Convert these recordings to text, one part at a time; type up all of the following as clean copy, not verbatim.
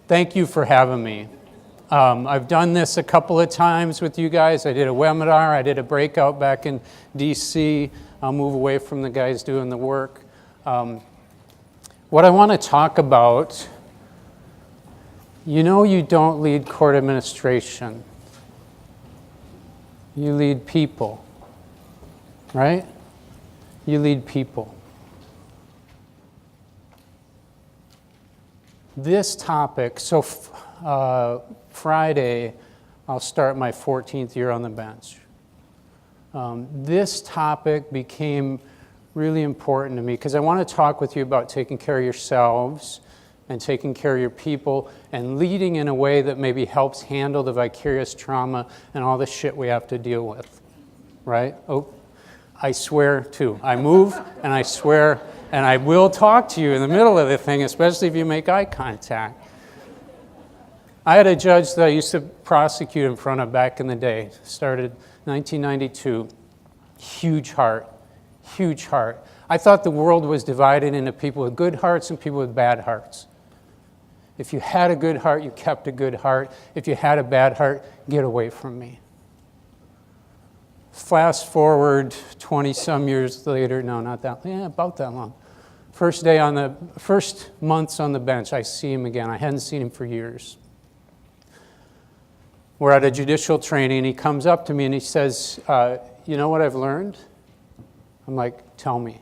Thank you for having me. I've done this a couple of times with you guys. I did a webinar, I did a breakout back in DC. I'll move away from the guys doing the work. What I want to talk about, you don't lead court administration. You lead people, right? You lead people. This topic, so Friday, I'll start my 14th year on the bench. This topic became really important to me because I want to talk with you about taking care of yourselves and taking care of your people and leading in a way that maybe helps handle the vicarious trauma and all the shit we have to deal with, right? Oh, I swear too. I move and I swear. And I will talk to you in the middle of the thing, especially if you make eye contact. I had a judge that I used to prosecute in front of back in the day. Started 1992. Huge heart. Huge heart. I thought the world was divided into people with good hearts and people with bad hearts. If you had a good heart, you kept a good heart. If you had a bad heart, get away from me. Fast forward 20-some years later, no, not that, about that long. First months on the bench, I see him again. I hadn't seen him for years. We're at a judicial training, and he comes up to me and he says, you know what I've learned? I'm like, tell me,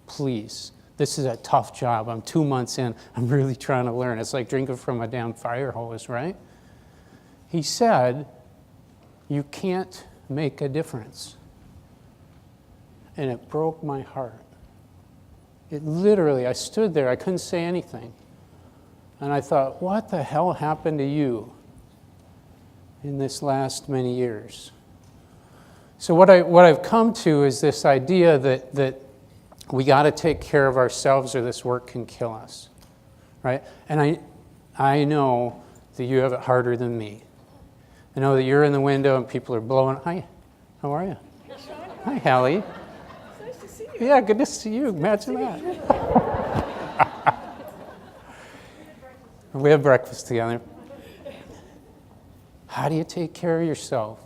please. This is a tough job. I'm 2 months in. I'm really trying to learn. It's like drinking from a damn fire hose, right? He said, you can't make a difference. And it broke my heart. It literally, I stood there, I couldn't say anything. And I thought, what the hell happened to you in this last many years? So what I've come to is this idea that we got to take care of ourselves or this work can kill us, right? And I know that you have it harder than me. I know that you're in the window and people are blowing. Hi, how are you? Hey, Shaun. Hi, Hallie. It's nice to see you. Yeah, good to see you. Imagine that. We have breakfast together. How do you take care of yourself?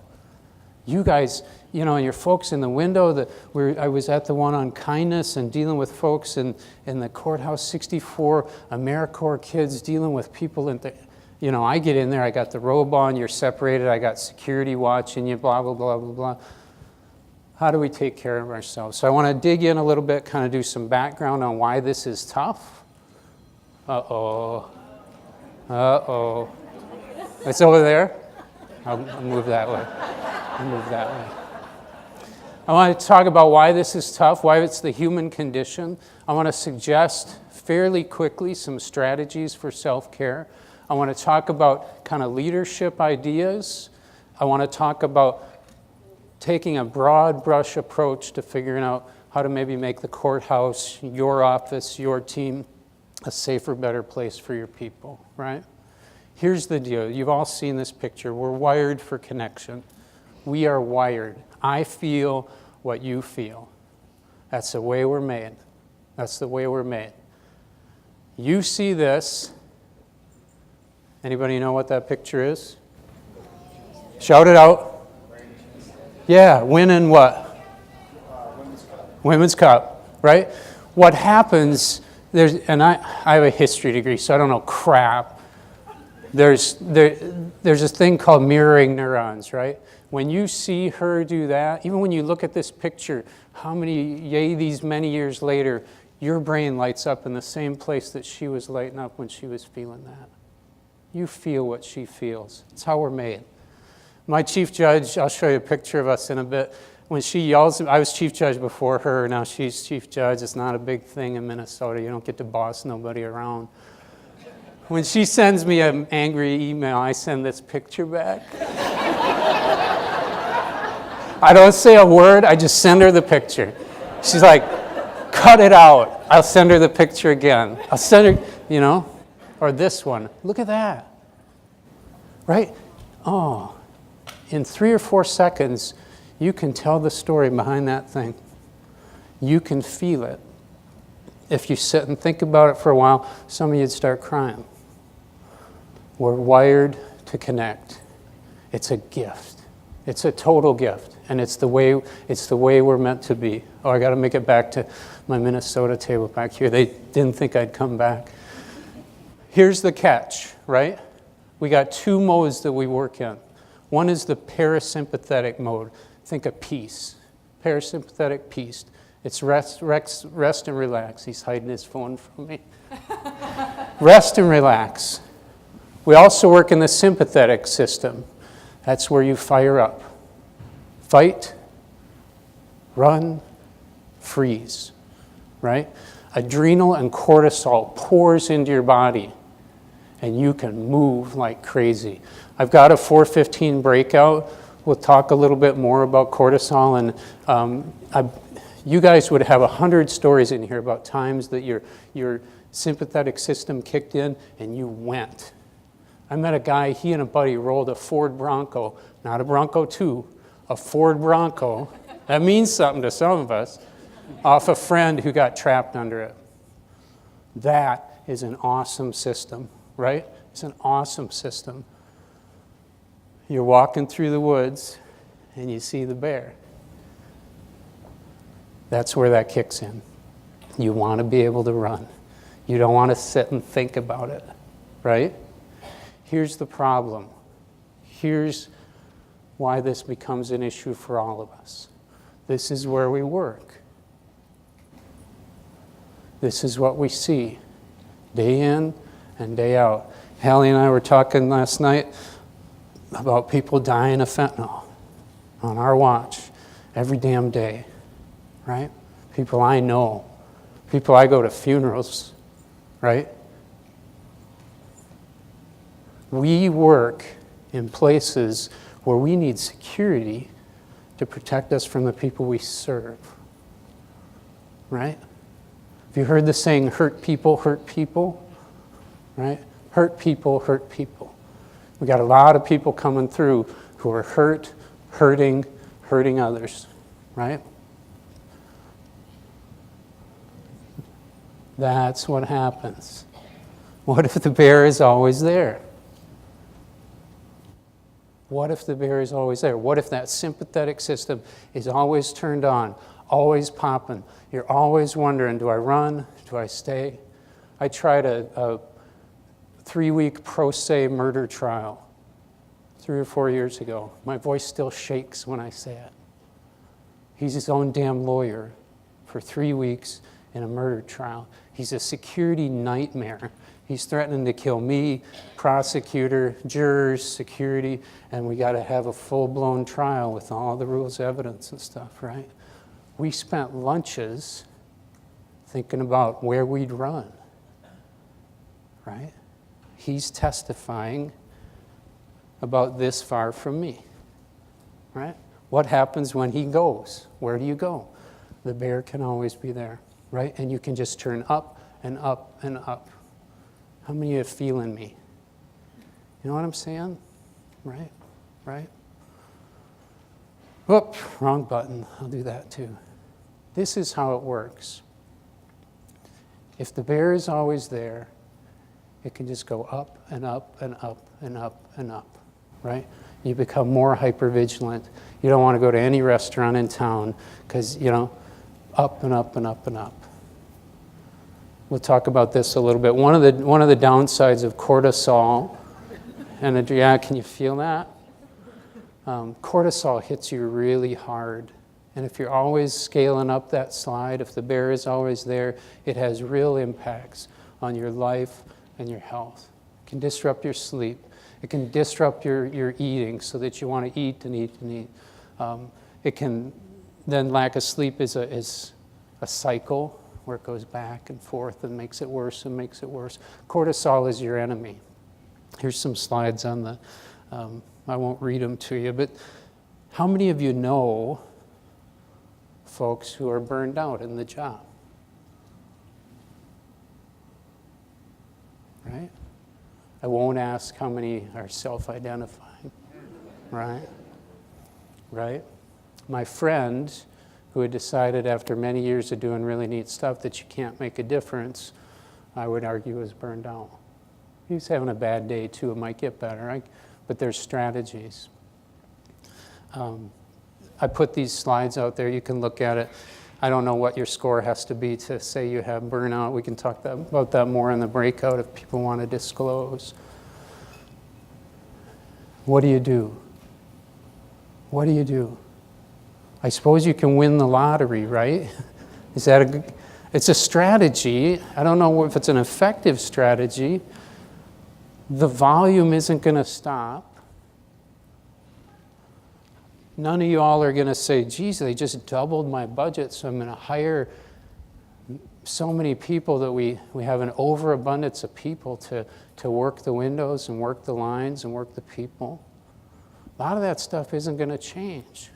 You guys, and your folks in the window, I was at the one on kindness and dealing with folks in the courthouse, 64 AmeriCorps kids dealing with people in the... I get in there, I got the robe on, you're separated, I got security watching you, blah, blah, blah, blah, blah. How do we take care of ourselves? So I want to dig in a little bit, kind of do some background on why this is tough. Uh-oh. Uh-oh. It's over there? I'll move that way. I'll move that way. I want to talk about why this is tough, why it's the human condition. I want to suggest fairly quickly some strategies for self-care. I want to talk about kind of leadership ideas. I want to talk about taking a broad brush approach to figuring out how to maybe make the courthouse, your office, your team, a safer, better place for your people, right? Here's the deal. You've all seen this picture. We're wired for connection. We are wired. I feel what you feel. That's the way we're made. That's the way we're made. You see this. Anybody know what that picture is? Shout it out. Yeah, winning what? Women's Cup, right? What happens, I have a history degree, so I don't know crap. There's this thing called mirroring neurons, right? When you see her do that, even when you look at this picture, these many years later, your brain lights up in the same place that she was lighting up when she was feeling that. You feel what she feels. It's how we're made. My chief judge, I'll show you a picture of us in a bit. When she yells, I was chief judge before her, now she's chief judge. It's not a big thing in Minnesota. You don't get to boss nobody around. When she sends me an angry email, I send this picture back. I don't say a word, I just send her the picture. She's like, cut it out. I'll send her the picture again. I'll send her, or this one. Look at that. Right? Oh. In 3 or 4 seconds, you can tell the story behind that thing. You can feel it. If you sit and think about it for a while, some of you'd start crying. We're wired to connect. It's a gift. It's a total gift, and it's the way we're meant to be. Oh, I got to make it back to my Minnesota table back here. They didn't think I'd come back. Here's the catch, right? We got two modes that we work in. One is the parasympathetic mode. Think of peace. Parasympathetic peace. It's rest and relax. He's hiding his phone from me. Rest and relax. We also work in the sympathetic system. That's where you fire up. Fight, run, freeze, right? Adrenal and cortisol pours into your body, and you can move like crazy. I've got a 4:15 breakout. We'll talk a little bit more about cortisol, and you guys would have 100 stories in here about times that your sympathetic system kicked in and you went. I met a guy, he and a buddy rolled a Ford Bronco, not a Bronco 2, a Ford Bronco. That means something to some of us, off a friend who got trapped under it. That is an awesome system, right? It's an awesome system. You're walking through the woods and you see the bear. That's where that kicks in. You want to be able to run. You don't want to sit and think about it, right? Here's the problem. Here's why this becomes an issue for all of us. This is where we work. This is what we see day in and day out. Hallie and I were talking last night about people dying of fentanyl on our watch every damn day, right? People I know, people I go to funerals, right? We work in places where we need security to protect us from the people we serve, right? Have you heard the saying, hurt people, right? Hurt people, hurt people. We got a lot of people coming through who are hurting others, right? That's what happens. What if the bear is always there? What if the bear is always there? What if that sympathetic system is always turned on, always popping? You're always wondering, do I run? Do I stay? I tried a 3-week pro se murder trial 3 or 4 years ago. My voice still shakes when I say it. He's his own damn lawyer for 3 weeks in a murder trial. He's a security nightmare. He's threatening to kill me, prosecutor, jurors, security, and we got to have a full-blown trial with all the rules of evidence and stuff, right? We spent lunches thinking about where we'd run, right? He's testifying about this far from me, right? What happens when he goes? Where do you go? The bear can always be there, right? And you can just turn up and up and up. How many of you are feeling me? You know what I'm saying? Right? Right? Whoop, wrong button. I'll do that too. This is how it works. If the bear is always there, it can just go up and up and up and up and up, right? You become more hypervigilant. You don't want to go to any restaurant in town because, up and up and up and up. We'll talk about this a little bit. One of the downsides of cortisol, and can you feel that? Cortisol hits you really hard. And if you're always scaling up that slide, if the bear is always there, it has real impacts on your life and your health. It can disrupt your sleep. It can disrupt your eating so that you want to eat and eat and eat. It can, then lack of sleep is a cycle where it goes back and forth and makes it worse and makes it worse. Cortisol is your enemy. Here's some slides on the, I won't read them to you, but how many of you know folks who are burned out in the job? Right? I won't ask how many are self-identifying. Right? Right? My friend who had decided after many years of doing really neat stuff that you can't make a difference, I would argue is burned out. He's having a bad day too. It might get better, right? But there's strategies. I put these slides out there. You can look at it. I don't know what your score has to be to say you have burnout. We can talk about that more in the breakout if people want to disclose. What do you do? What do you do? I suppose you can win the lottery, right? Is that a good? It's a strategy. I don't know if it's an effective strategy. The volume isn't going to stop. None of you all are going to say, geez, they just doubled my budget, so I'm going to hire so many people that we have an overabundance of people to work the windows and work the lines and work the people. A lot of that stuff isn't going to change.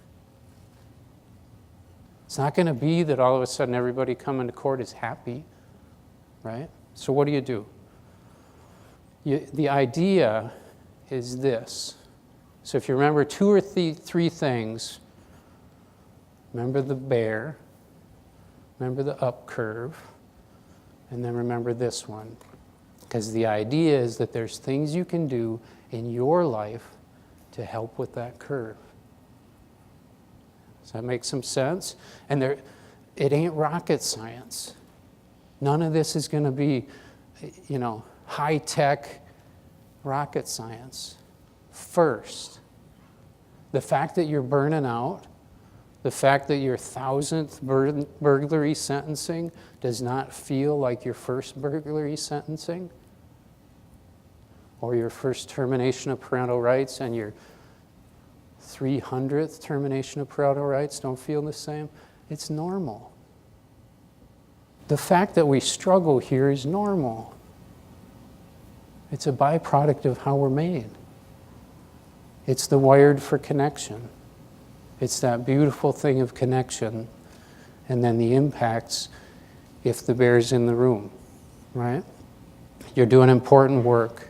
It's not going to be that all of a sudden everybody coming to court is happy, right? So what do? The idea is this. So if you remember two or three things, remember the bear, remember the up curve, and then remember this one. Because the idea is that there's things you can do in your life to help with that curve. Does that make some sense? And it ain't rocket science. None of this is going to be, high-tech rocket science. First, the fact that you're burning out, the fact that your 1,000th burglary sentencing does not feel like your first burglary sentencing, or your first termination of parental rights and your 300th termination of parental rights don't feel the same, it's normal. The fact that we struggle here is normal. It's a byproduct of how we're made. It's the wired for connection. It's that beautiful thing of connection, and then the impacts if the bear's in the room, right? You're doing important work.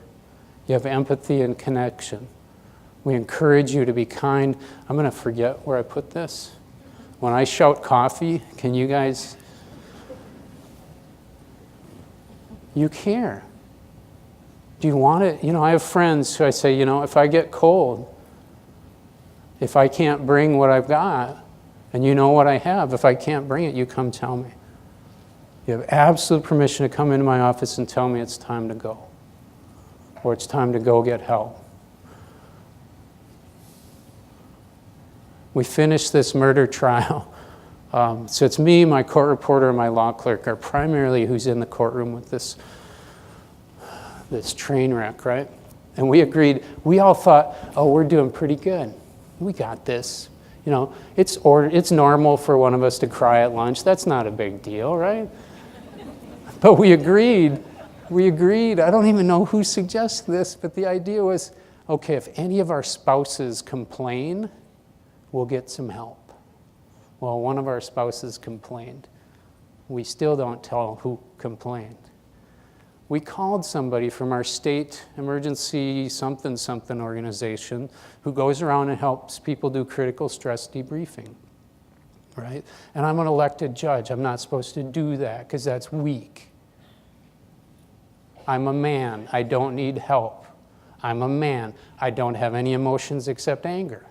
You have empathy and connection. We encourage you to be kind. I'm going to forget where I put this. When I shout coffee, can you guys? You care. Do you want it? I have friends who I say, if I get cold, if I can't bring what I've got, and you know what I have, if I can't bring it, you come tell me. You have absolute permission to come into my office and tell me it's time to go, or it's time to go get help. We finished this murder trial. So it's me, my court reporter, and my law clerk are primarily who's in the courtroom with this train wreck, right? And we agreed, we all thought, oh, we're doing pretty good. We got this. It's normal for one of us to cry at lunch. That's not a big deal, right? But we agreed, I don't even know who suggested this, but the idea was, okay, if any of our spouses complain, we'll get some help. Well, one of our spouses complained. We still don't tell who complained. We called somebody from our state emergency something organization who goes around and helps people do critical stress debriefing, right? And I'm an elected judge. I'm not supposed to do that because that's weak. I'm a man. I don't need help. I'm a man. I don't have any emotions except anger,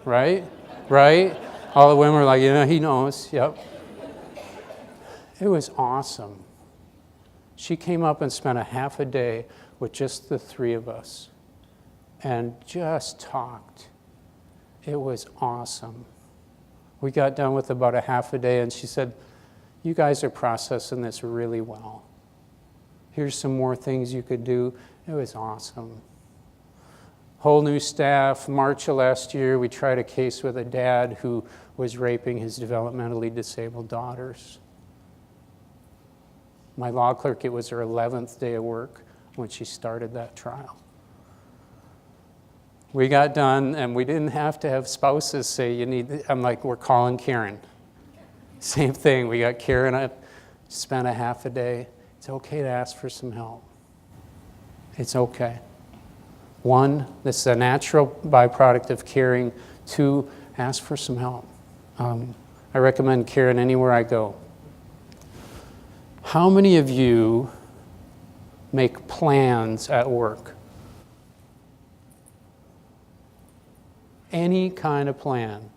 right? Right? All the women were like, he knows. Yep. It was awesome. She came up and spent a half a day with just the three of us and just talked. It was awesome. We got done with about a half a day and she said, you guys are processing this really well. Here's some more things you could do. It was awesome. Whole new staff. March of last year, we tried a case with a dad who was raping his developmentally disabled daughters. My law clerk, it was her 11th day of work when she started that trial. We got done, and we didn't have to have spouses say, I'm like, we're calling Karen. Same thing, we got Karen up, spent a half a day. It's okay to ask for some help. It's okay. 1, this is a natural byproduct of caring. 2, ask for some help. I recommend Karen anywhere I go. How many of you make plans at work? Any kind of plan.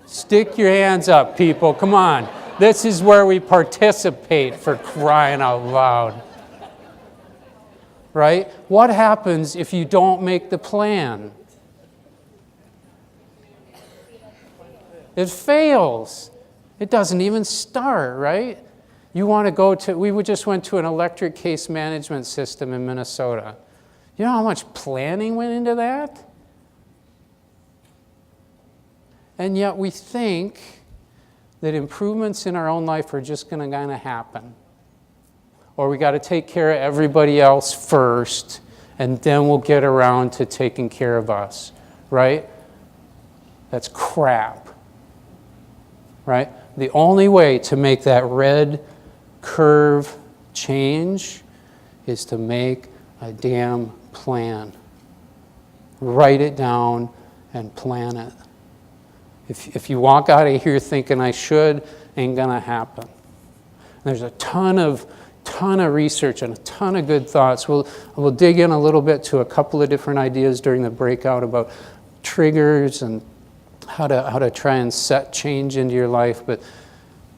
Stick your hands up, people. Come on. This is where we participate, for crying out loud. Right? What happens if you don't make the plan? It fails. It doesn't even start, right? You want to go to, we just went to an electric case management system in Minnesota. You know how much planning went into that? And yet we think that improvements in our own life are just going to kind of happen. Or we got to take care of everybody else first, and then we'll get around to taking care of us, right? That's crap, right? The only way to make that red curve change is to make a damn plan. Write it down and plan it. If you walk out of here thinking I should, ain't gonna happen. There's a ton of research and a ton of good thoughts. We'll dig in a little bit to a couple of different ideas during the breakout about triggers and how to try and set change into your life. But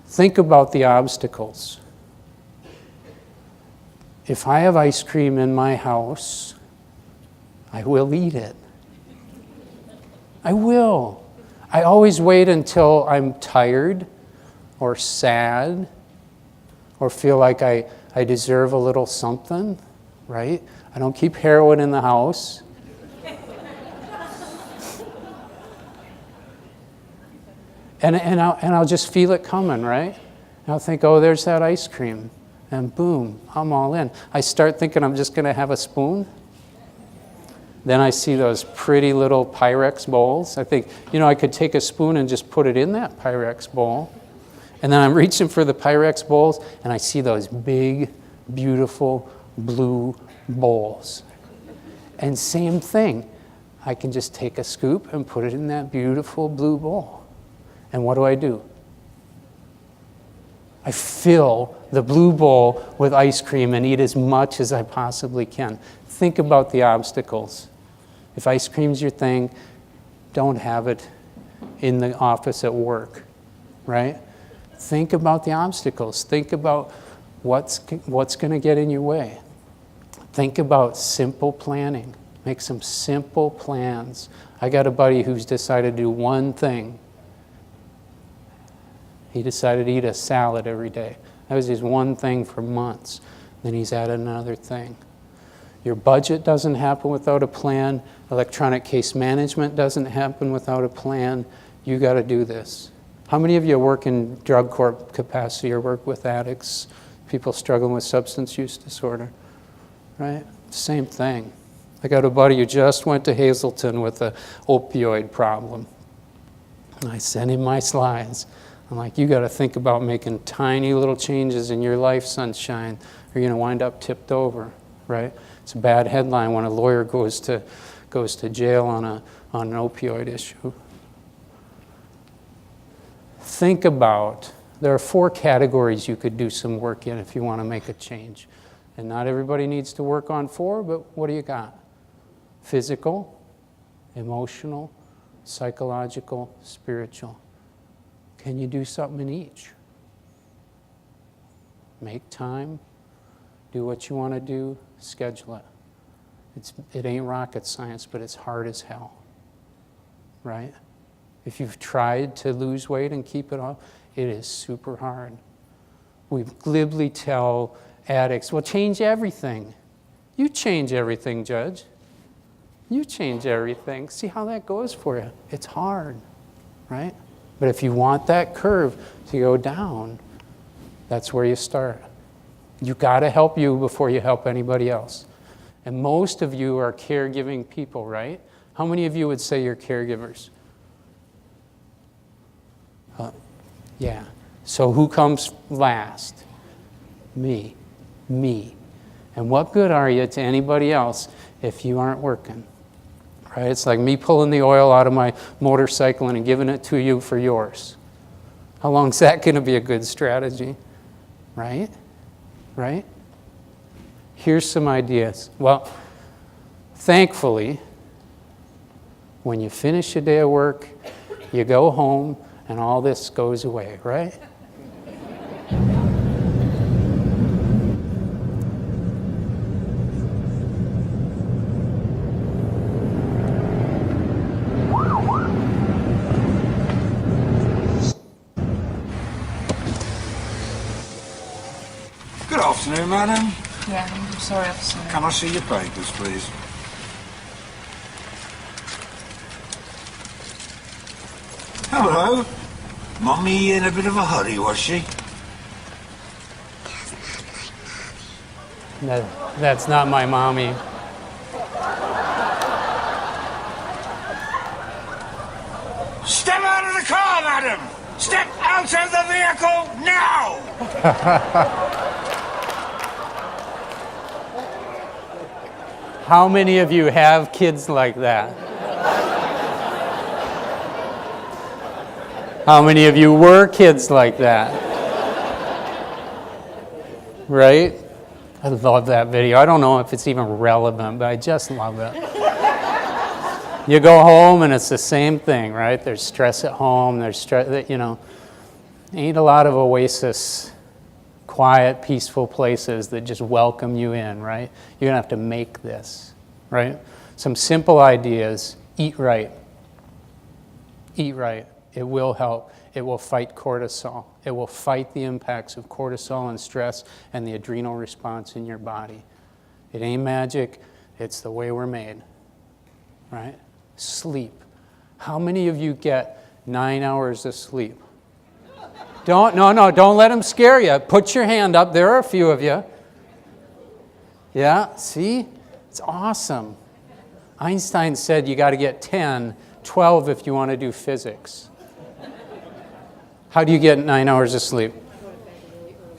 think about the obstacles. If I have ice cream in my house, I will eat it. I will. I always wait until I'm tired or sad or feel like I deserve a little something, right? I don't keep heroin in the house. And I'll just feel it coming, right? And I'll think, oh, there's that ice cream. And boom, I'm all in. I start thinking I'm just going to have a spoon. Then I see those pretty little Pyrex bowls. I think, I could take a spoon and just put it in that Pyrex bowl. And then I'm reaching for the Pyrex bowls, and I see those big, beautiful blue bowls. And same thing. I can just take a scoop and put it in that beautiful blue bowl. And what do? I fill the blue bowl with ice cream and eat as much as I possibly can. Think about the obstacles. If ice cream's your thing, don't have it in the office at work, right? Think about the obstacles. Think about what's going to get in your way. Think about simple planning. Make some simple plans. I got a buddy who's decided to do one thing. He decided to eat a salad every day. That was his one thing for months. Then he's added another thing. Your budget doesn't happen without a plan. Electronic case management doesn't happen without a plan. You got to do this. How many of you work in drug court capacity or work with addicts, people struggling with substance use disorder? Right? Same thing. I got a buddy who just went to Hazleton with an opioid problem. And I sent him my slides. I'm like, you got to think about making tiny little changes in your life, sunshine, or you're going to wind up tipped over, right? It's a bad headline when a lawyer goes to jail on an opioid issue. Think about, there are 4 categories you could do some work in if you want to make a change. And not everybody needs to work on 4, but what do you got? Physical, emotional, psychological, spiritual. Can you do something in each? Make time, do what you want to do, schedule it. It ain't rocket science, but it's hard as hell, right? If you've tried to lose weight and keep it off, it is super hard. We glibly tell addicts, well, change everything. You change everything, Judge. You change everything. See how that goes for you. It's hard, right? But if you want that curve to go down, that's where you start. You got to help you before you help anybody else. And most of you are caregiving people, right? How many of you would say you're caregivers? Yeah. So who comes last? Me. And what good are you to anybody else if you aren't working? Right? It's like me pulling the oil out of my motorcycle and giving it to you for yours. How long is that going to be a good strategy? Right? here's some ideas. Well, thankfully, when you finish a day of work, you go home and all this goes away, right? Good afternoon, madam. Yeah, I'm sorry, officer. Can I see your papers, please? Hello. Mummy in a bit of a hurry, was she? That's not my mommy. Step out of the car, madam! Step out of the vehicle now! How many of you have kids like that? How many of you were kids like that? Right? I love that video. I don't know if it's even relevant, but I just love it. You go home and it's the same thing, right? There's stress at home. There's stress, ain't a lot of oasis, quiet, peaceful places that just welcome you in, right? You're gonna have to make this, right? Some simple ideas. Eat right. Eat right. It will help. It will fight cortisol. It will fight the impacts of cortisol and stress and the adrenal response in your body. It ain't magic. It's the way we're made, right? Sleep. How many of you get 9 hours of sleep? Don't let them scare you. Put your hand up. There are a few of you. Yeah, see? It's awesome. Einstein said you got to get 10, 12 if you want to do physics. How do you get 9 hours of sleep?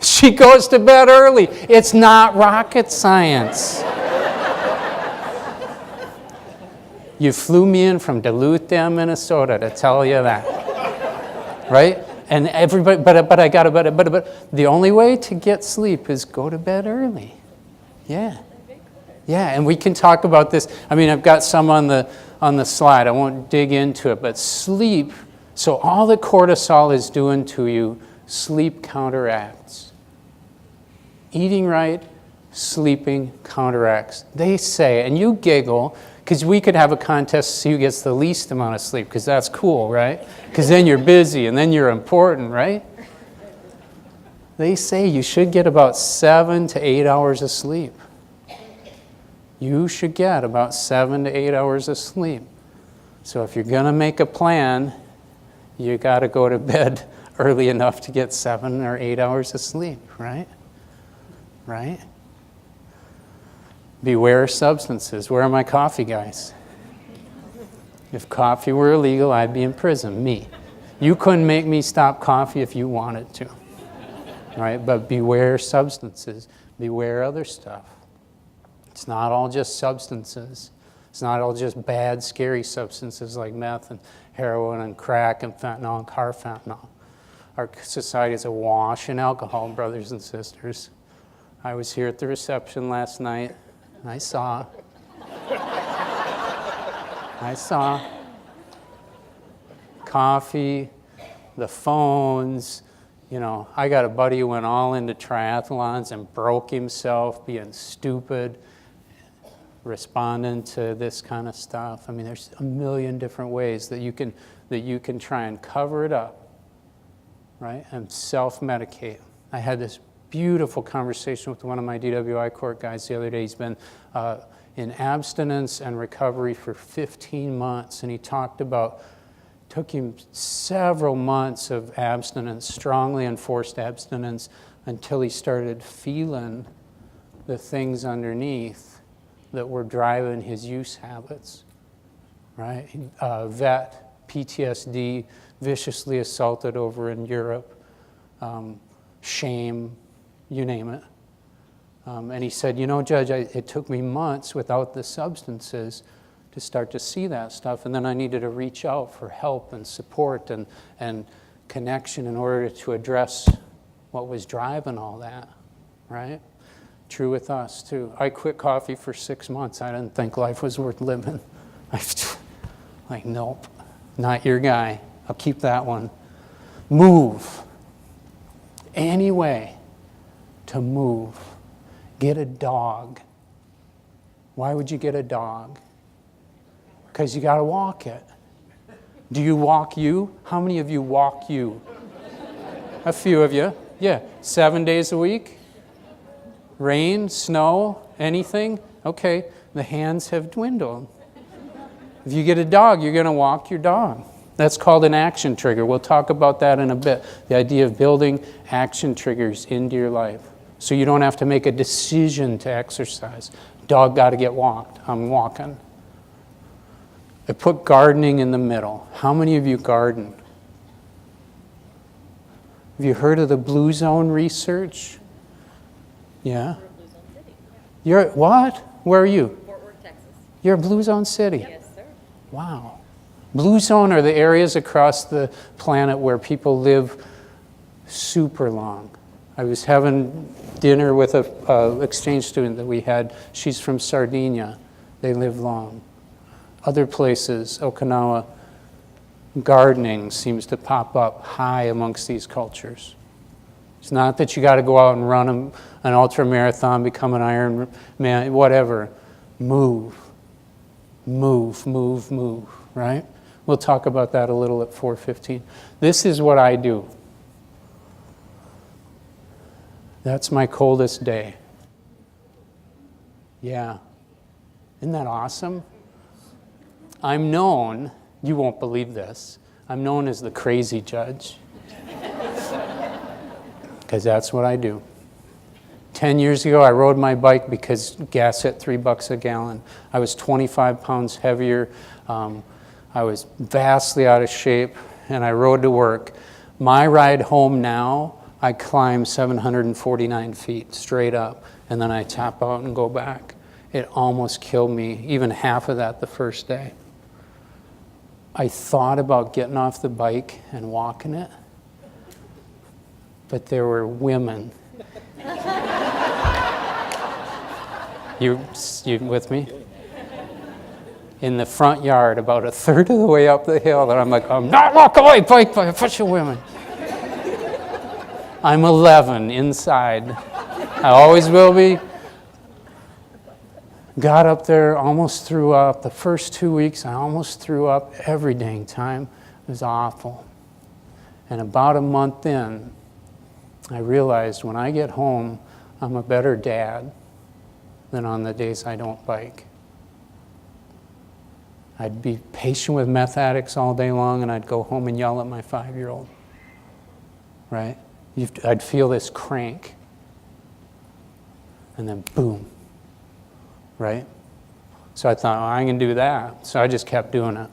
She goes to bed early. It's not rocket science. You flew me in from Duluth, Minnesota to tell you that. Right? And everybody, but the only way to get sleep is go to bed early. Yeah. Yeah, and we can talk about this. I mean, I've got some on the slide. I won't dig into it, but sleep. So all that cortisol is doing to you, sleep counteracts. Eating right, sleeping counteracts. They say, and you giggle, because we could have a contest to see who gets the least amount of sleep, because that's cool, right? Because then you're busy and then you're important, right? They say you should get about 7 to 8 hours of sleep. You should get about 7 to 8 hours of sleep. So if you're going to make a plan, you got to go to bed early enough to get 7 or 8 hours of sleep, right? Right? Beware substances. Where are my coffee guys? If coffee were illegal, I'd be in prison. Me. You couldn't make me stop coffee if you wanted to. Right? But beware substances. Beware other stuff. It's not all just substances. It's not all just bad, scary substances like meth and heroin and crack and fentanyl and carfentanil. Our society is awash in alcohol, brothers and sisters. I was here at the reception last night. I saw. Coffee, the phones. I got a buddy who went all into triathlons and broke himself being stupid, responding to this kind of stuff. I mean, there's a million different ways that you can try and cover it up, right? And self-medicate. I had this beautiful conversation with one of my DWI court guys the other day. He's been in abstinence and recovery for 15 months, and he talked about, took him several months of abstinence, strongly enforced abstinence, until he started feeling the things underneath that were driving his use habits, right? Vet, PTSD, viciously assaulted over in Europe, shame, you name it. And he said, Judge, it took me months without the substances to start to see that stuff, and then I needed to reach out for help and support and connection in order to address what was driving all that, right? True with us, too. I quit coffee for 6 months. I didn't think life was worth living. Like, nope, not your guy. I'll keep that one. Move. Any way to move. Get a dog. Why would you get a dog? Because you got to walk it. Do you walk you? How many of you walk you? A few of you. Yeah. 7 days a week? Rain, snow, anything? Okay, the hands have dwindled. If you get a dog, you're going to walk your dog. That's called an action trigger. We'll talk about that in a bit. The idea of building action triggers into your life. So you don't have to make a decision to exercise. Dog got to get walked. I'm walking. I put gardening in the middle. How many of you garden? Have you heard of the Blue Zone research? Yeah? We're a Blue Zone City. You're what? Where are you? Fort Worth, Texas. You're a Blue Zone city? Yes, sir. Wow. Blue Zone are the areas across the planet where people live super long. I was having dinner with a exchange student that we had. She's from Sardinia. They live long. Other places, Okinawa, gardening seems to pop up high amongst these cultures. It's not that you got to go out and run an ultra marathon, become an Iron Man, whatever. Move, right? We'll talk about that a little at 4:15. This is what I do. That's my coldest day. Yeah. Isn't that awesome? I'm known, you won't believe this, I'm known as the crazy judge. Because that's what I do. 10 years ago, I rode my bike because gas hit $3 a gallon. I was 25 pounds heavier. I was vastly out of shape, and I rode to work. My ride home now, I climb 749 feet straight up, and then I tap out and go back. It almost killed me, even half of that the first day. I thought about getting off the bike and walking it, but there were women. You with me? In the front yard, about a third of the way up the hill, and I'm like, I'm not walking away, bike by a bunch of women. I'm 11 inside. I always will be. Got up there, almost threw up. The first 2 weeks, I almost threw up every dang time. It was awful. And about a month in, I realized when I get home, I'm a better dad than on the days I don't bike. I'd be patient with meth addicts all day long, and I'd go home and yell at my 5-year-old, right? I'd feel this crank, and then boom, right? So I thought, oh, I can do that. So I just kept doing it.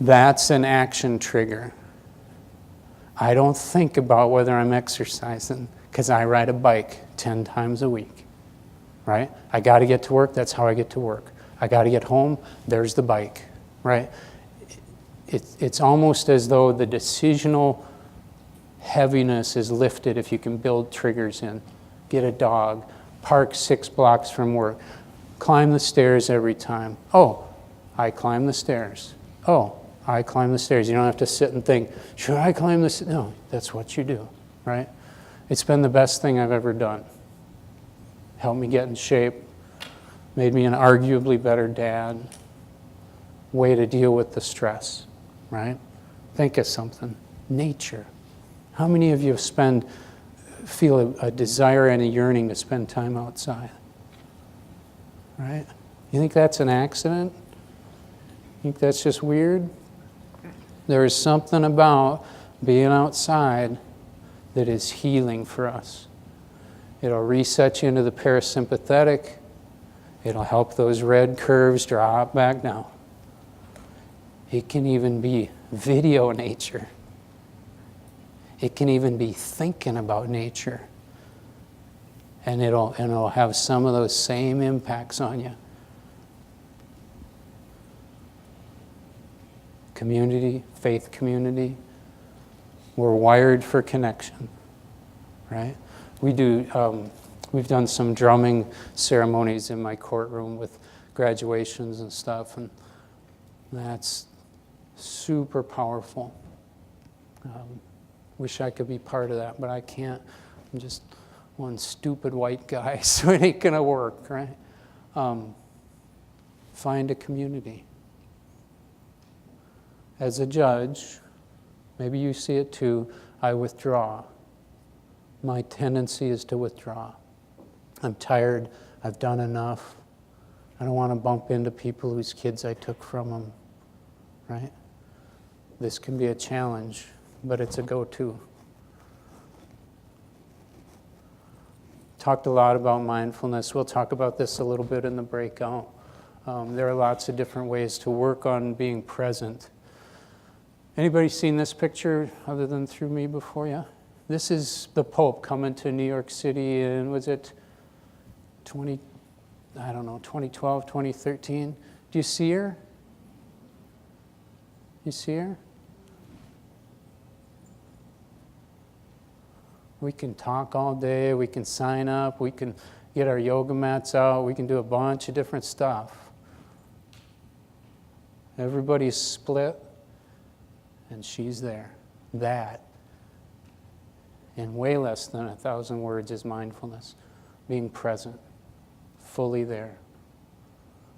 That's an action trigger. I don't think about whether I'm exercising because I ride a bike 10 times a week, right? I got to get to work. That's how I get to work. I got to get home. There's the bike, right? It's almost as though the decisional heaviness is lifted if you can build triggers in. Get a dog. Park 6 blocks from work. Climb the stairs every time. Oh, I climb the stairs. Oh, I climb the stairs. You don't have to sit and think, should I climb this? No, that's what you do, right? It's been the best thing I've ever done. Helped me get in shape. Made me an arguably better dad. Way to deal with the stress, right? Think of something. Nature. How many of you feel a desire and a yearning to spend time outside? Right? You think that's an accident? You think that's just weird? There is something about being outside that is healing for us. It'll reset you into the parasympathetic. It'll help those red curves drop back down. It can even be video nature. It can even be thinking about nature. And it'll have some of those same impacts on you. Community, faith community. We're wired for connection, right? We do We've done some drumming ceremonies in my courtroom with graduations and stuff, and that's super powerful. Wish I could be part of that, but I can't. I'm just one stupid white guy, so it ain't gonna work, right? Find a community. As a judge, maybe you see it too, I withdraw. My tendency is to withdraw. I'm tired, I've done enough. I don't want to bump into people whose kids I took from them, right? This can be a challenge, but it's a go-to. Talked a lot about mindfulness. We'll talk about this a little bit in the breakout. There are lots of different ways to work on being present. Anybody seen this picture other than through me before? Yeah? This is the Pope coming to New York City in, was it 2012, 2013? Do you see her? You see her? We can talk all day, we can sign up, we can get our yoga mats out, we can do a bunch of different stuff. Everybody's split, and she's there. That, in way less than 1,000 words, is mindfulness. Being present, fully there.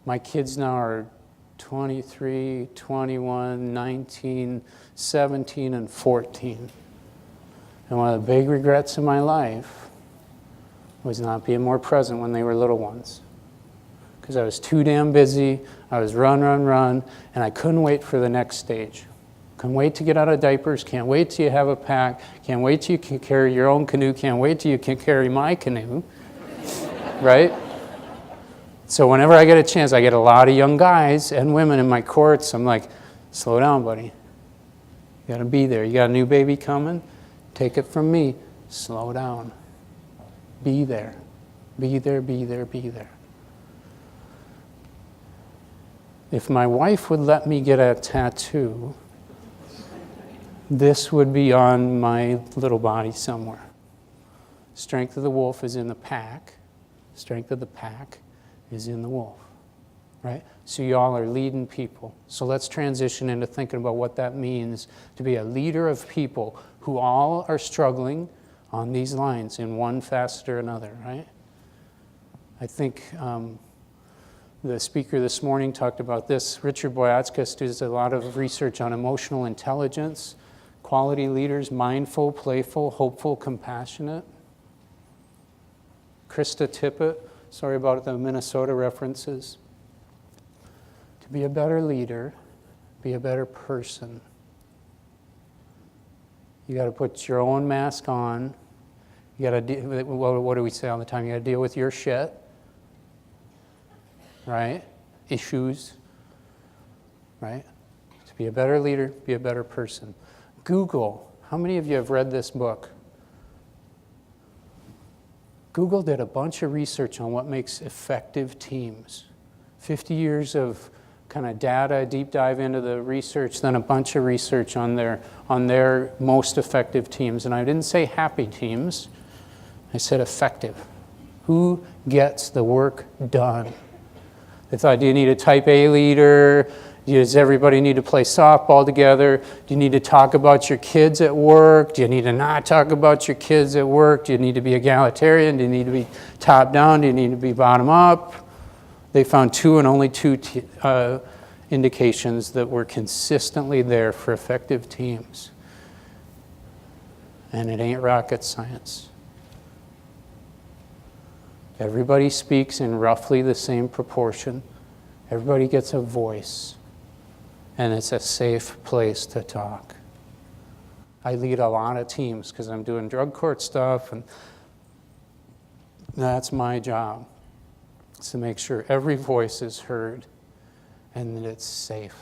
My kids now are 23, 21, 19, 17, and 14. And one of the big regrets in my life was not being more present when they were little ones. Because I was too damn busy, I was run, and I couldn't wait for the next stage. Couldn't wait to get out of diapers, can't wait till you have a pack, can't wait till you can carry your own canoe, can't wait till you can carry my canoe, right? So whenever I get a chance, I get a lot of young guys and women in my courts. I'm like, slow down, buddy. You gotta be there. You got a new baby coming? Take it from me. Slow down. Be there. Be there, be there, be there. If my wife would let me get a tattoo, this would be on my little body somewhere. Strength of the wolf is in the pack. Strength of the pack is in the wolf, right? So y'all are leading people. So let's transition into thinking about what that means to be a leader of people who all are struggling on these lines in one facet or another, right? I think the speaker this morning talked about this. Richard Boyatzis does a lot of research on emotional intelligence, quality leaders, mindful, playful, hopeful, compassionate. Krista Tippett, sorry about the Minnesota references. To be a better leader, be a better person. You got to put your own mask on. You got to what do we say all the time? You got to deal with your shit, right? Issues, right? To be a better leader, be a better person. Google. How many of you have read this book? Google did a bunch of research on what makes effective teams. 50 years of kind of data, deep dive into the research, then a bunch of research on their most effective teams. And I didn't say happy teams, I said effective. Who gets the work done? They thought, do you need a type A leader? Does everybody need to play softball together? Do you need to talk about your kids at work? Do you need to not talk about your kids at work? Do you need to be egalitarian? Do you need to be top down? Do you need to be bottom up? They found two and only two indications that were consistently there for effective teams. And it ain't rocket science. Everybody speaks in roughly the same proportion. Everybody gets a voice. And it's a safe place to talk. I lead a lot of teams because I'm doing drug court stuff, and that's my job. It's to make sure every voice is heard and that it's safe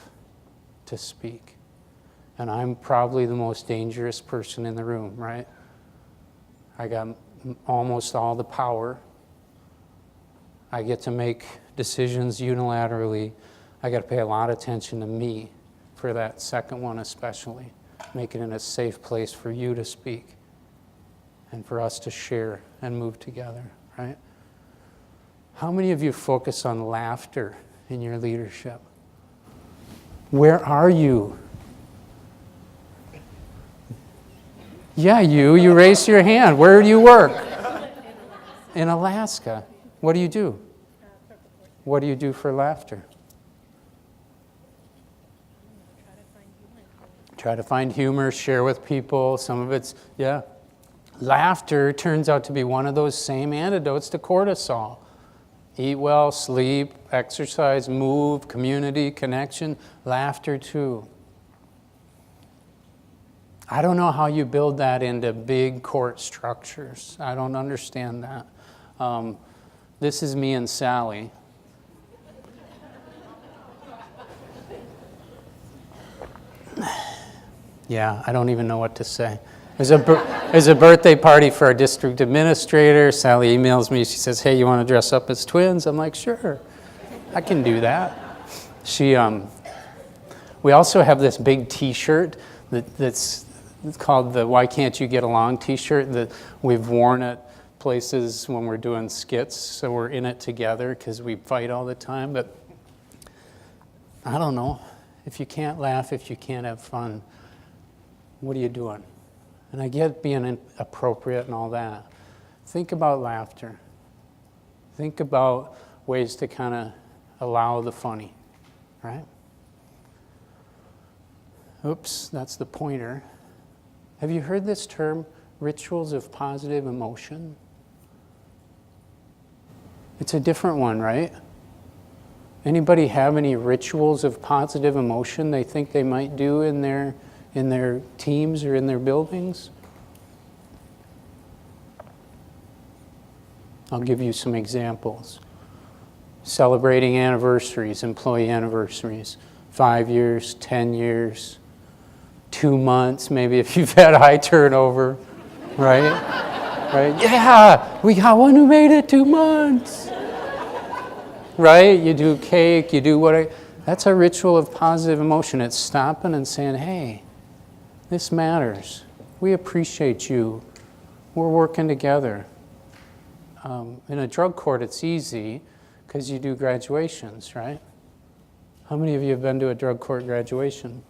to speak. And I'm probably the most dangerous person in the room, right? I got almost all the power. I get to make decisions unilaterally. I got to pay a lot of attention to me for that second one especially. Make it in a safe place for you to speak and for us to share and move together. right? How many of you focus on laughter in your leadership? Where are you? Yeah, you raised your hand. Where do you work? In Alaska. What do you do? What do you do for laughter? Try to find humor, share with people. Some of it's, yeah. Laughter turns out to be one of those same antidotes to cortisol. Eat well, sleep, exercise, move, community, connection, laughter too. I don't know how you build that into big court structures. I don't understand that. This is me and Sally. Yeah, I don't even know what to say. There's a birthday party for our district administrator. Sally emails me. She says, "Hey, you want to dress up as twins?" I'm like, "Sure, I can do that." We also have this big T-shirt that's called the "Why Can't You Get Along" T-shirt that we've worn at places when we're doing skits. So we're in it together because we fight all the time. But I don't know. If you can't laugh, if you can't have fun, what are you doing? And I get being appropriate and all that. Think about laughter. Think about ways to kind of allow the funny, right? Oops, that's the pointer. Have you heard this term, rituals of positive emotion? It's a different one, right? Anybody have any rituals of positive emotion they think they might do in their teams or in their buildings? I'll give you some examples. Celebrating anniversaries, employee anniversaries, 5 years, 10 years, 2 months, maybe if you've had high turnover, right? Right? Yeah, we got one who made it 2 months. Right? You do cake, you do whatever. That's a ritual of positive emotion. It's stopping and saying, "Hey, this matters. We appreciate you. We're working together." In a drug court, it's easy because you do graduations, right? How many of you have been to a drug court graduation?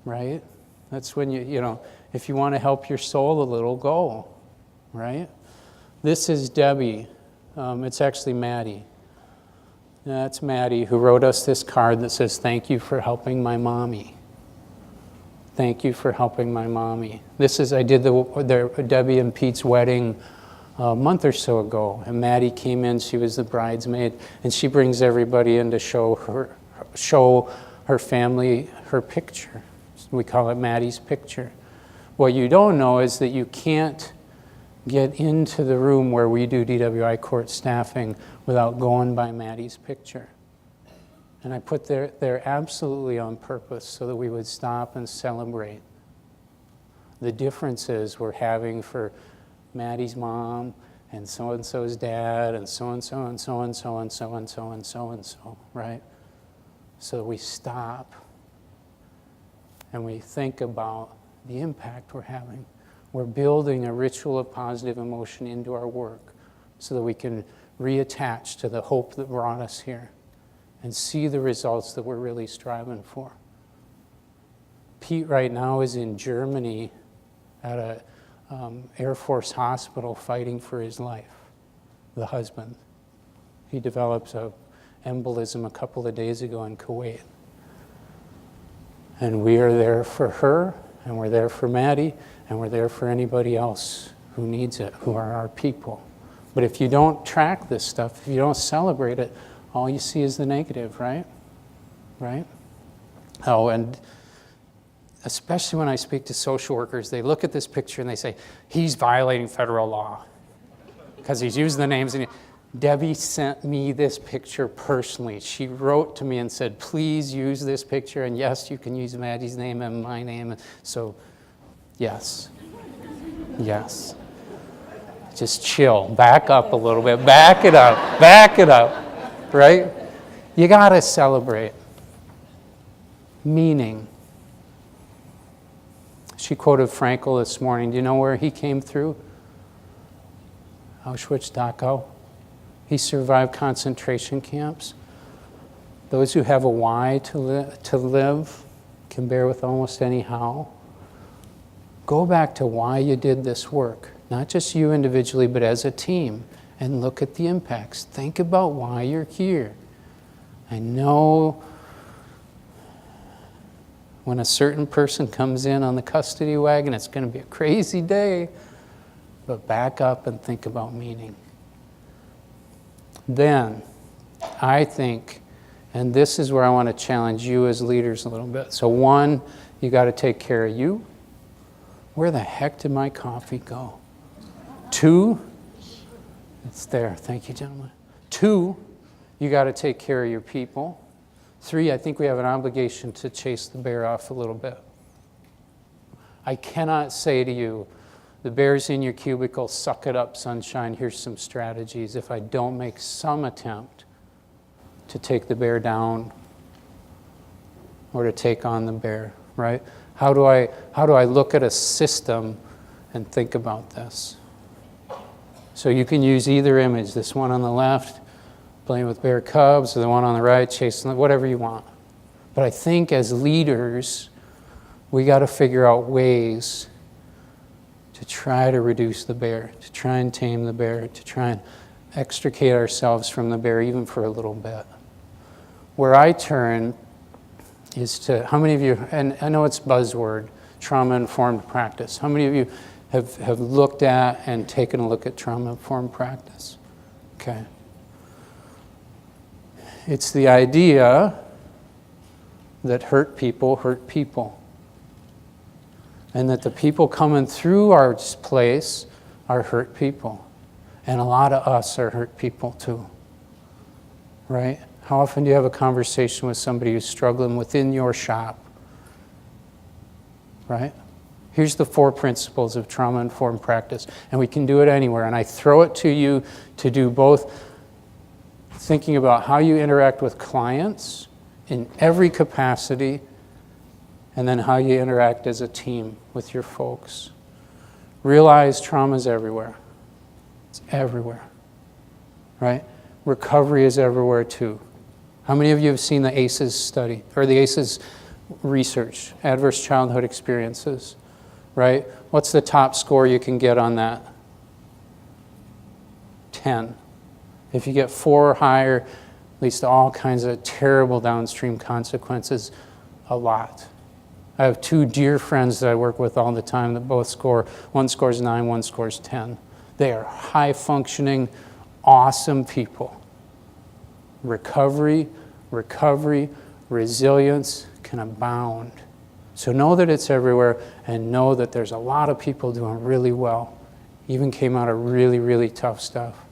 Right? That's when if you want to help your soul a little, go. Right? This is Debbie. It's actually Maddie. That's Maddie who wrote us this card that says, "Thank you for helping my mommy." Thank you for helping my mommy. I did Debbie and Pete's wedding a month or so ago, and Maddie came in. She was the bridesmaid, and she brings everybody in to show her family her picture. We call it Maddie's picture. What you don't know is that you can't get into the room where we do DWI court staffing without going by Maddie's picture. And I put there absolutely on purpose so that we would stop and celebrate the differences we're having for Maddie's mom and so-and-so's dad and so-and-so and so-and-so and so-and-so and so-and-so, right? So we stop and we think about the impact we're having. We're building a ritual of positive emotion into our work so that we can reattach to the hope that brought us here and see the results that we're really striving for. Pete right now is in Germany at a Air Force hospital fighting for his life, the husband. He developed an embolism a couple of days ago in Kuwait. And we are there for her, and we're there for Maddie, and we're there for anybody else who needs it, who are our people. But if you don't track this stuff, if you don't celebrate it, all you see is the negative, right? Right? Oh, and especially when I speak to social workers, they look at this picture and they say, "He's violating federal law," because he's using the names. And Debbie sent me this picture personally. She wrote to me and said, "Please use this picture, and yes, you can use Maddie's name and my name." So, yes. Yes. Just chill. Back up a little bit. Back it up. Back it up. Right? You got to celebrate. Meaning. She quoted Frankel this morning. Do you know where he came through? Auschwitz, Dachau. He survived concentration camps. Those who have a why to live can bear with almost any how. Go back to why you did this work, not just you individually, but as a team, and look at the impacts. Think about why you're here. I know when a certain person comes in on the custody wagon, it's going to be a crazy day, but back up and think about meaning. Then, I think, and this is where I want to challenge you as leaders a little bit. So one, you got to take care of you. Where the heck did my coffee go? 2, it's there. Thank you, gentlemen. 2, you got to take care of your people. 3, I think we have an obligation to chase the bear off a little bit. I cannot say to you, the bear's in your cubicle, suck it up, sunshine, here's some strategies, if I don't make some attempt to take the bear down or to take on the bear, right? How do I look at a system and think about this? So you can use either image, this one on the left, playing with bear cubs, or the one on the right, chasing, whatever you want. But I think as leaders, we got to figure out ways to try to reduce the bear, to try and tame the bear, to try and extricate ourselves from the bear even for a little bit. Where I turn is to, how many of you, and I know it's buzzword, trauma-informed practice. How many of you have looked at and taken a look at trauma-informed practice? Okay. It's the idea that hurt people. And that the people coming through our place are hurt people. And a lot of us are hurt people too. Right? How often do you have a conversation with somebody who's struggling within your shop? Right? Here's the 4 principles of trauma-informed practice. And we can do it anywhere. And I throw it to you to do both thinking about how you interact with clients in every capacity, and then how you interact as a team with your folks. Realize trauma's everywhere. It's everywhere. Right? Recovery is everywhere too. How many of you have seen the ACEs study, or the ACEs research, adverse childhood experiences? Right? What's the top score you can get on that? 10. If you get 4 or higher, leads to all kinds of terrible downstream consequences, a lot. I have 2 dear friends that I work with all the time that both score, one scores 9, one scores 10. They are high-functioning, awesome people. Recovery, resilience can abound. So know that it's everywhere, and know that there's a lot of people doing really well. Even came out of really, really tough stuff.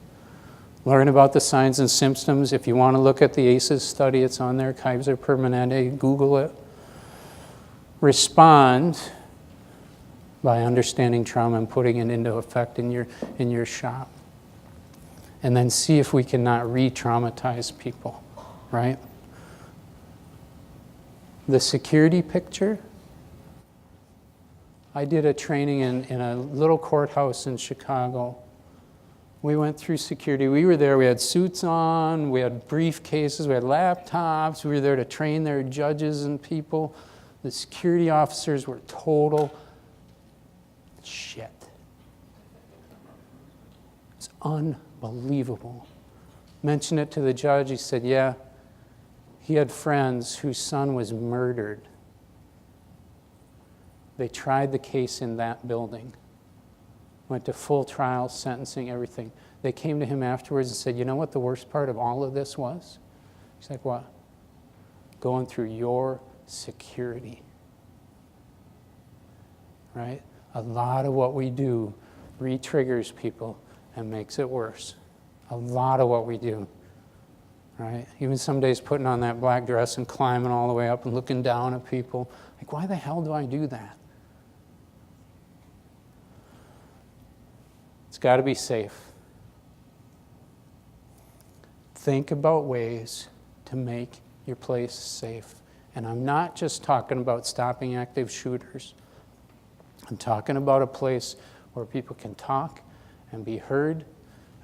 Learn about the signs and symptoms. If you want to look at the ACEs study, it's on there, Kaiser Permanente, Google it. Respond by understanding trauma and putting it into effect in your shop. And then see if we cannot re-traumatize people, right? The security picture. I did a training in a little courthouse in Chicago. We went through security. We were there. We had suits on. We had briefcases. We had laptops. We were there to train their judges and people. The security officers were total shit. It's unbelievable. Mentioned it to the judge. He said, yeah, he had friends whose son was murdered. They tried the case in that building. Went to full trial, sentencing, everything. They came to him afterwards and said, you know what the worst part of all of this was? He's like, what? Going through your security. Right? A lot of what we do re-triggers people and makes it worse. A lot of what we do. Right? Even some days putting on that black dress and climbing all the way up and looking down at people. Like, why the hell do I do that? It's got to be safe. Think about ways to make your place safe. And I'm not just talking about stopping active shooters. I'm talking about a place where people can talk and be heard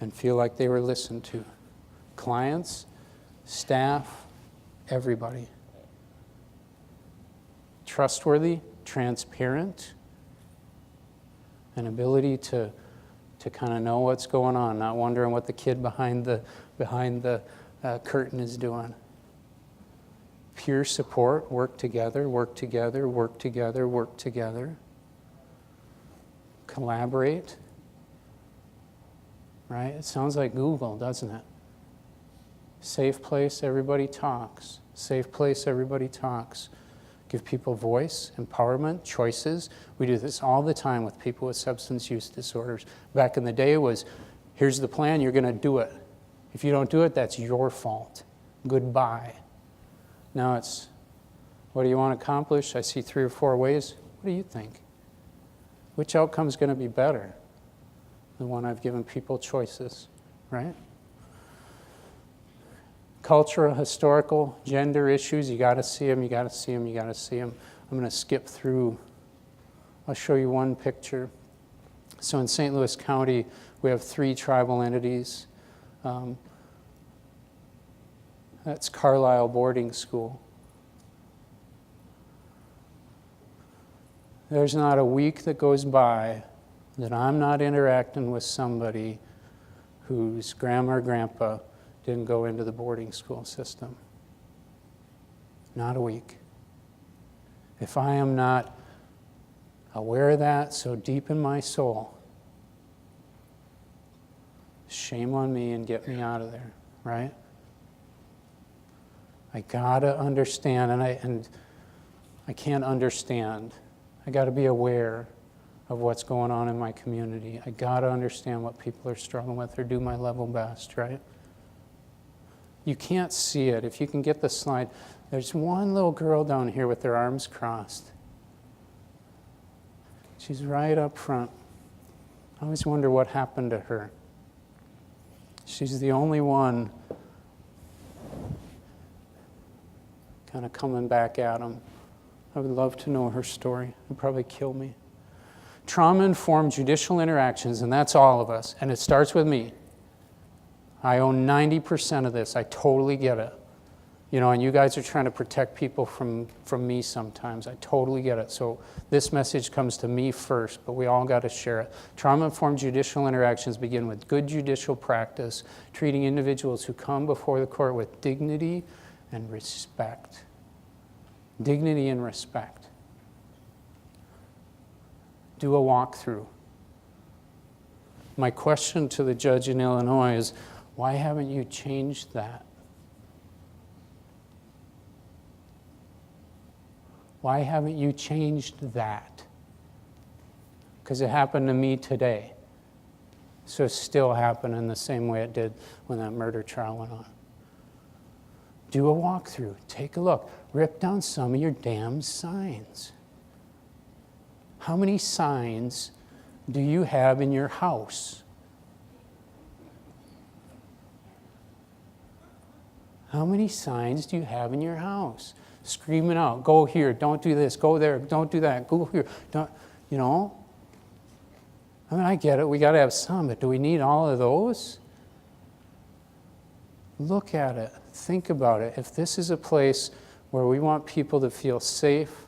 and feel like they were listened to. Clients, staff, everybody. Trustworthy, transparent, an ability to kind of know what's going on, not wondering what the kid behind the curtain is doing. Peer support, work together, work together, work together, work together. Collaborate. Right? It sounds like Google, doesn't it? Safe place, everybody talks. Safe place, everybody talks. Give people voice, empowerment, choices. We do this all the time with people with substance use disorders. Back in the day it was, here's the plan, you're going to do it. If you don't do it, that's your fault. Goodbye. Now it's, what do you want to accomplish? I see 3 or 4 ways. What do you think? Which outcome is going to be better? The one I've given people choices, right? Cultural, historical, gender issues, you got to see them, you got to see them, you got to see them. I'm going to skip through. I'll show you one picture. So in St. Louis County, we have 3 tribal entities. That's Carlisle Boarding School. There's not a week that goes by that I'm not interacting with somebody whose grandma or grandpa didn't go into the boarding school system. Not a week. If I am not aware of that so deep in my soul, shame on me and get me out of there, right? I gotta understand, and I can't understand. I gotta be aware of what's going on in my community. I gotta understand what people are struggling with or do my level best, right? You can't see it. If you can get the slide, there's one little girl down here with her arms crossed. She's right up front. I always wonder what happened to her. She's the only one kind of coming back at them. I would love to know her story. It'd probably kill me. Trauma-informed judicial interactions, and that's all of us, and it starts with me. I own 90% of this. I totally get it. You know, and you guys are trying to protect people from me sometimes. I totally get it. So this message comes to me first, but we all got to share it. Trauma-informed judicial interactions begin with good judicial practice, treating individuals who come before the court with dignity and respect. Dignity and respect. Do a walkthrough. My question to the judge in Illinois is, why haven't you changed that? Why haven't you changed that? Because it happened to me today. So it's still happening the same way it did when that murder trial went on. Do a walkthrough. Take a look. Rip down some of your damn signs. How many signs do you have in your house? How many signs do you have in your house? Screaming out, go here, don't do this, go there, don't do that, go here, don't, you know? I mean, I get it, we got to have some, but do we need all of those? Look at it, think about it. If this is a place where we want people to feel safe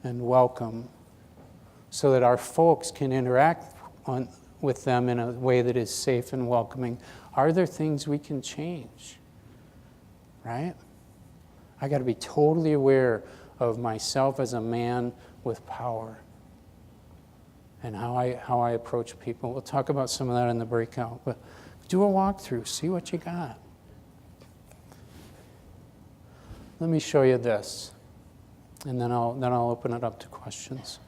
and welcome so that our folks can interact with them in a way that is safe and welcoming, are there things we can change? Right? I got to be totally aware of myself as a man with power and how I approach people. We'll talk about some of that in the breakout, but do a walkthrough, see what you got. Let me show you this, and then I'll open it up to questions.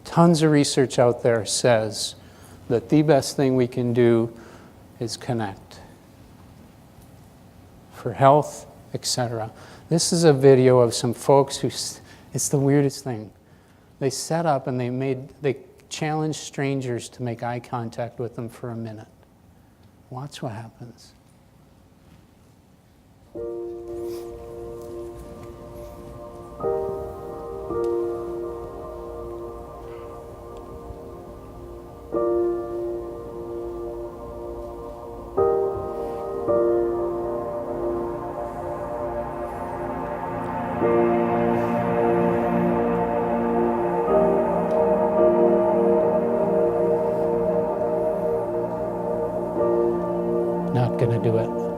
Tons of research out there says that the best thing we can do is connect for health, etc. This is a video of some folks who, it's the weirdest thing. They set up and they challenged strangers to make eye contact with them for a minute. Watch what happens. Not going to do it.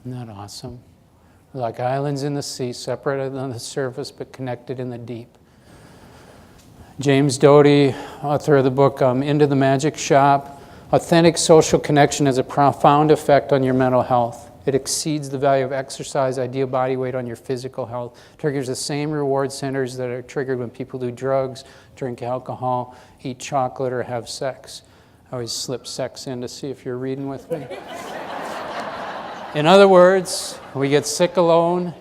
Isn't that awesome? Like islands in the sea, separated on the surface but connected in the deep. James Doty, author of the book Into the Magic Shop, authentic social connection has a profound effect on your mental health. It exceeds the value of exercise, ideal body weight on your physical health. Triggers the same reward centers that are triggered when people do drugs, drink alcohol, eat chocolate, or have sex. I always slip sex in to see if you're reading with me. In other words, we get sick alone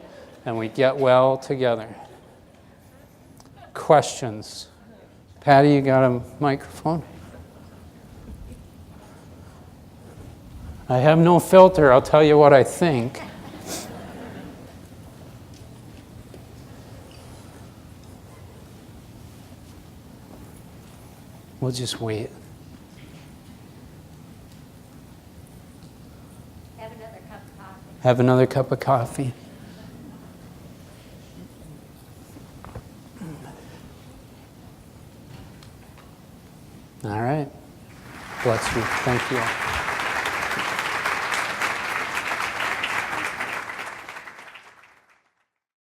and we get well together. Questions? Patty, you got a microphone? I have no filter. I'll tell you what I think. We'll just wait. Have another cup of coffee. All right. Bless you. Thank you.